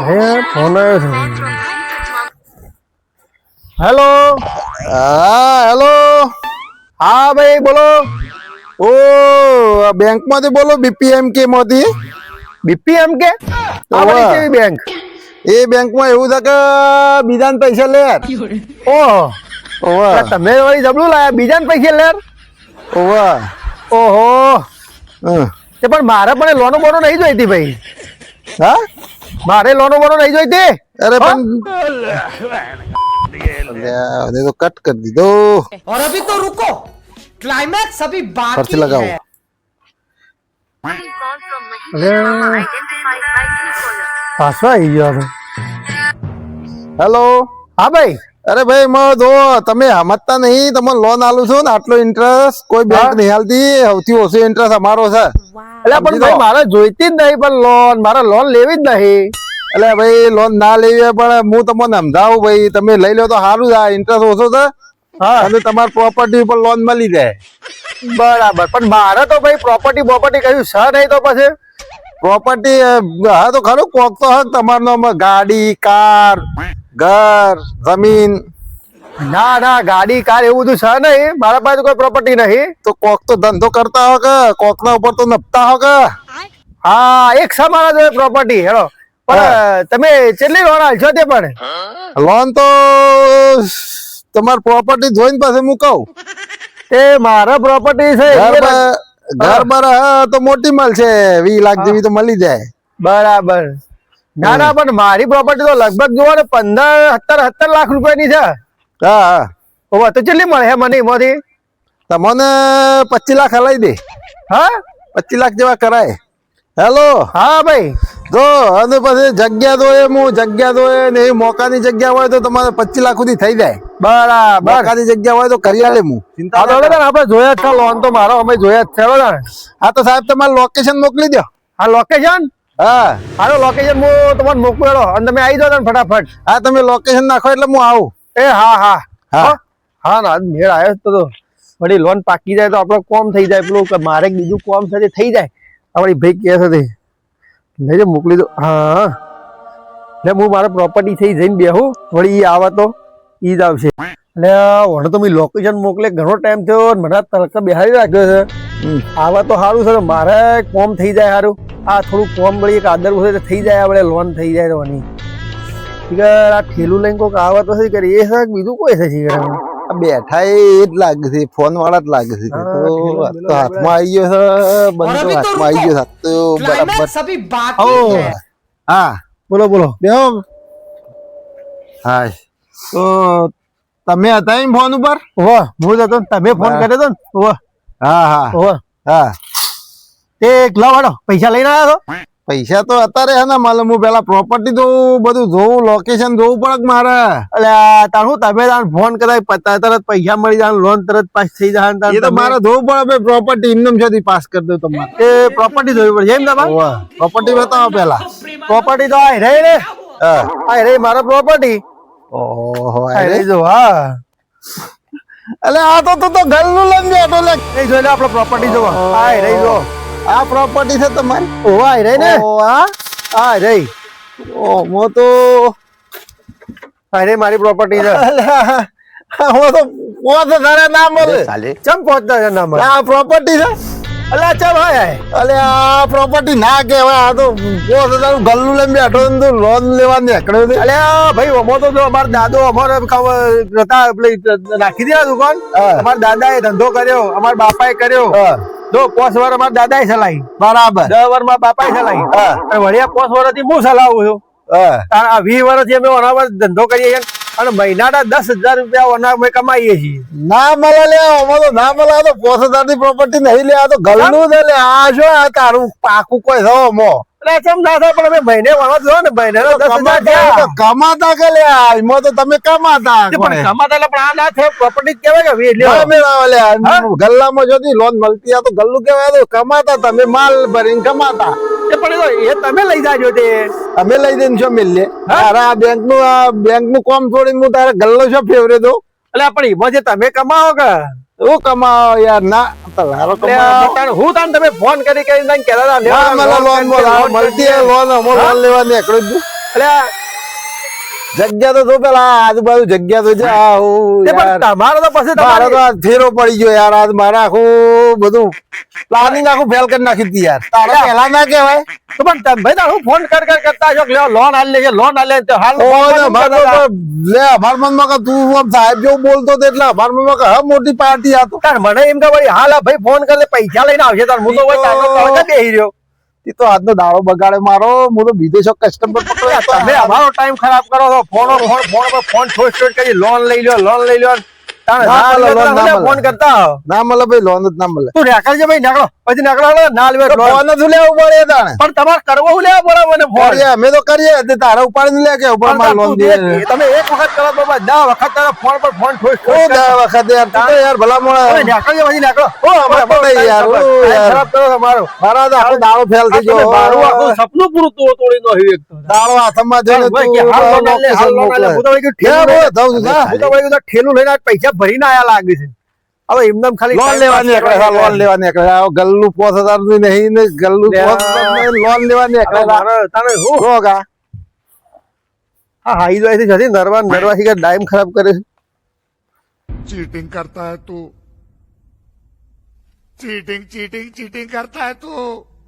હે ફોન આવ્યો છે. હેલો. હા હેલો. હા ભાઈ બોલો. ઓ બેંક માંથી બોલો, BPMK માંથી. BPM કે આ બધી કેવી બેંક? એ બેંક માં એવું છે કે બીજાને પૈસા લે. ઓહો ઓવા તમે વળી જબલું લાયા બીજાને પૈસા લેર. ઓવા ઓહો હમ. તે પણ મારે પણ લોનો બોનો નહીં જોઈતી ભાઈ. હા મારે લોનો બોનો નહીં જોઈતી. અરે હા? પણ તો કટ કરી દીધો. और अभी तो रुको, क्लाइमैक्स अभी ફરથી बाकी લગાવો. है. અરે પાછો આવી ગયો હવે. હેલો. હા ભાઈ. અરે ભાઈ એમાં જો તમે સમજતા નહીં, તમે લોન આલું છો ને આટલો ઇન્ટરેસ્ટ કોઈ બેંક હા? નહીં હાલતી. સૌથી ઓછો ઇન્ટરેસ્ટ અમારો છે. એટલે પણ ભાઈ મારે જોઈતી જ નહીં, પણ લોન મારે લોન લેવી જ નહીં. એટલે ભાઈ લોન ના લેવી હોય, પણ હું તમને સમજાવું ભાઈ, તમે લઈ લો તો સારું છે. ઇન્ટરેસ્ટ ઓછો છે હા અને તમારી પ્રોપર્ટી ઉપર લોન મળી જાય. બરાબર, પણ મારે તો ભાઈ પ્રોપર્ટી કયું છે નહીં તો પછી. પ્રોપર્ટી હા તો ખરું, કોક તો હક તમારું નામ ગાડી, કાર, ઘર, જમીન. ના ના ગાડી કાર એવું બધું છે નહીં, મારા પાસે કોઈ પ્રોપર્ટી નહીં. તો કોક તો ધંધો કરતા હો કે કોક ના ઉપર તો નપતા હો કે. હા એક છે મારા જોડે પ્રોપર્ટી. હેલો પણ તમે કેટલી લોન આલશો તે પણ? લોન તો તમારી પ્રોપર્ટી જોઈને પછી હું કહું. એ મારા પ્રોપર્ટી છે ઘર બાર હા તો મોટી મળશે, 20 લાખ જેવી તો મળી જાય. બરાબર. ના ના પણ મારી પ્રોપર્ટી તો લગભગ જુઓ ને 17 લાખ રૂપિયાની છે. હા હા હવે તો કેટલી મળે હે મને એમાંથી? તમને 25 લાખ હલાઈ દે. હા 25 લાખ જેવા કરાય. હેલો. હા ભાઈ. જો અને પછી જગ્યા દોય, હું જગ્યા દોય ને એ મોકાની જગ્યા હોય તો તમારે 25 લાખ સુધી થઈ જાય. બરાબર. મોકાની જગ્યા હોય તો કરી આલે હું. હા તો આપણે જોયા જ છે લોન તો મારો અમે જોયા જ છે. બરાબર. હા તો સાહેબ તમારે લોકેશન મોકલી દો. આ લોકેશન હા હાલો લોકેશન હું તમને મોકલો અને તમે આવી જાઓ ને ફટાફટ. હા તમે લોકેશન નાખો એટલે હું આવું. એ હા હા હા. હા ના મેળ આવ્યો તો વળી લોન પાકી જાય તો આપણો કોમ થઈ જાય. પેલું કે મારે બીજું કોમ છે થઈ જાય. આપણી ભાઈ કહે છે લેજે મોકલી દો. હા એટલે હું મારા પ્રોપર્ટી થઈ જઈને બેહું, વળી ઈ આવે તો ઈ જ આવશે. એટલે વડે તો મેં લોકેશન મોકલે ઘણો ટાઈમ થયો, મને તડકે બેહાડી રાખ્યો છે. આવા તો સારું છે, મારે કોમ થઈ જાય સારું. આ થોડું કોમ વળી એક આદર હોય તો થઈ જાય, આપણે લોન થઈ જાય રોની. આ ઠેલું લઈને કોઈક આવે તો એ છે બીજું કોઈ છે શીખર બેઠા એ જ લાગે છે, ફોન વાળા જ લાગે છે. હા, તો ઠેલો તો હાથમાં આવી ગયો છે, બંધ તો હાથમાં આવી ગયો છે. તો બરાબર. क्लाइमैक्स अभी बाकी है. હા બોલો બોલો. બેહો. હા તો તમે હતા એમ ફોન ઉપર? વાહ હું જ હતો ને, તમે ફોન કર્યો હતો ને. વાહ હા હા વાહ હા. તે એકલા વાળો પૈસા લઈને આવ્યો હતો? પૈસા તો અત્યારે હે ને માલમ, હું પેલા પ્રોપર્ટી તો બધું જોઉં, લોકેશન જોવું પડે કે મારે. એટલે તારું તમે ફોન કરાય પતા તરત પૈસા મળી જાય, લોન તરત પાસ થઈ જાય. એ તો મારે જોવું પડે પ્રોપર્ટી ઇન્કમ છે પાસ કરી દઉં તમારે. એ પ્રોપર્ટી જોવી પડશે એમ તમારે? પ્રોપર્ટી બતાવો પેલા. પ્રોપર્ટી તો આ રહી ને, હા આ રહી મારો પ્રોપર્ટી. ઓહો આ રહી જો. હા એટલે આ તો તું તો ઘરનું લઈને બેઠો લે. એ જોઈ લે આપણે પ્રોપર્ટી જોવા. આ રહી જો. આ પ્રોપર્ટી છે તમારી? ઓહ આ રહી ને. આ રહી. ઓ મો તો આ રહી મારી પ્રોપર્ટી છે. હું તો પોત તારે ના મળે. ચમ પહોંચતા છે ના મળે? આ પ્રોપર્ટી છે. અલ્યા ચાલ હોય. અલે આ પ્રોપર્ટી ના કહેવાય. આ તો 5000 ગલ્લું લઈને બેઠો ને તું લોન લેવા નીકળ્યો છે. અલ્યા ભાઈ અમો તો જો અમારા દાદો અમારે રાખી દીધા દુકાન. અમારા દાદા એ ધંધો કર્યો, અમારા બાપા એ કર્યો. જો 5 વાર અમારા દાદા એ ચલાવી, બરાબર. 10 વાર મારા બાપા એ ચલાવી, અને વળિયા 5 વર્ષથી હું ચલાવું છું. આ 20 વર્ષથી અમે અનાવર ધંધો કરીએ છીએ અને મહિનાના 10,000 રૂપિયા અમે કમાઈએ છીએ. ના મળે લે, આમાં તો ના મળે. આ તો 5000 ની પ્રોપર્ટી નહીં લે, આ તો ગલ્લું છે લે. આ શું આ તારું પાકું કોઈ થયો મો? એટલે ચમ ના થાય પણ અમે મહિને વણવા જો ને મહિને 10,000 થયા. કમાતા કે લે, એમાં તો તમે કમાતા. પણ કમાતા એટલે પણ આ ના થાય પ્રોપર્ટી કહેવાય કે વે લ્યો. ગલ્લામાં જોતી લોન મળતી, આ તો ગલ્લું કેવાય. કમાતા તમે માલ ભરીને કમાતા. પણ એ તમે લઈ જાજો તે. અમે લઈ દઈને શું મિલે? તારા બેંક નું કામ છોડીને હું તારા ગલ્લો શું ફેવરે દઉં? એટલે પણ એમાં જે તમે કમાવો કે હું કમાવો યાર? ના તારો કમાવો. હું તમે ફોન કરી કહેતા લોન મળતી લોન લેવા નીકળ્યું. અલ્યા જગ્યા તો જો પેલા આજુબાજુ જગ્યા તો છે આ હું તે પણ યાર. તમારે તો પછી મારે તો તમારે આ ફેરો પડી ગયો યાર આજ મારે આખું બધું પ્લાનિંગ આખું ફેલ કરી નાખી હતી યાર તારે પહેલા ના કહેવાય તો પણ ભાઈ તાર હું ફોન કરતા છો કે લ્યો લોન હાલ લેજે લોન હાલ લે તો હાલ ઓય ફોન અમાર કરતા હતા. તો લે અમાર મનમાં કે તું આમ સાહેબ જેવું બોલતો હતો એટલે અમાર મનમાં કે હા મોટી પાર્ટી આ તો તાર મને એમ કે ભાઈ હાલ આ ભાઈ ફોન કરે પૈસા લઈને આવશે તાર હું તો ભાઈ તારનો તળકે બેહી રહ્યો ઈ તો આજનો દાડો બગાડે મારો હું તો વિદેશો કસ્ટમર પકડ્યો તમે અમારો ટાઈમ ખરાબ કરો છો ફોન પર ફોન ઠોસ કરી લોન લઈ લ્યો તાણે ના ના મળે, લ્યો લોન તો ના તમે ફોન મળે. કરતા હો. ના મળે ભાઈ લોન જ ના મળે તું રેકલ છે ભાઈ નીકળો પછી નીકળો હાલો, ના લ્યો લોન. ફોન જ લેવું પડે તાણે પણ તમારે કરવો હું લેવા પડે મને ફોન કરીએ, અમે તો કરીએ તે તારે ઉપાડીને લે કે ઉપર માર લોન દે તમે એક વખત કરો તો બસ 10 વખત તારા ફોન પર ફોન ઠોસ ઓ દા વખત યાર તું તો યાર ભલા મોણા નીકળો પછી નીકળો ઓ અમાર તો નહીં યાર ઓ યાર ખરાબ કરો તમારો મારા તો આખો દાડો ફેલ થઈ ગયો મારું આખું સપનું પૂરું તોડી નાખ્યું એક તો. દાડો હાથમાં જઈને ભાઈ કે હાલ લોન આલે, હાલ લોન આલે. હું તો ભાઈ કીધું લે, ઠેલું બહુ લઈને- જાઉં છું, જા. હું તો ભાઈ કીધું ઠેલું લઈને આજ પૈસા ભરીને આયા લાગે છે હવે એમનેમ ખાલી લોન time લેવાની pass એકલા કરવાની લોન લેવાની એકલા આવો ગલ્લું 5000 ની નહીં ને ગલ્લું લે. 5000 ની લોન લેવાની હવે એકલા મારે તારે હું રોગા આ હાઈવે થી જતી નરવાથી કે ટાઈમ ખરાબ કરે છે चीटिंग करता है तू चीटिंग चीटिंग चीटिंग करता है तू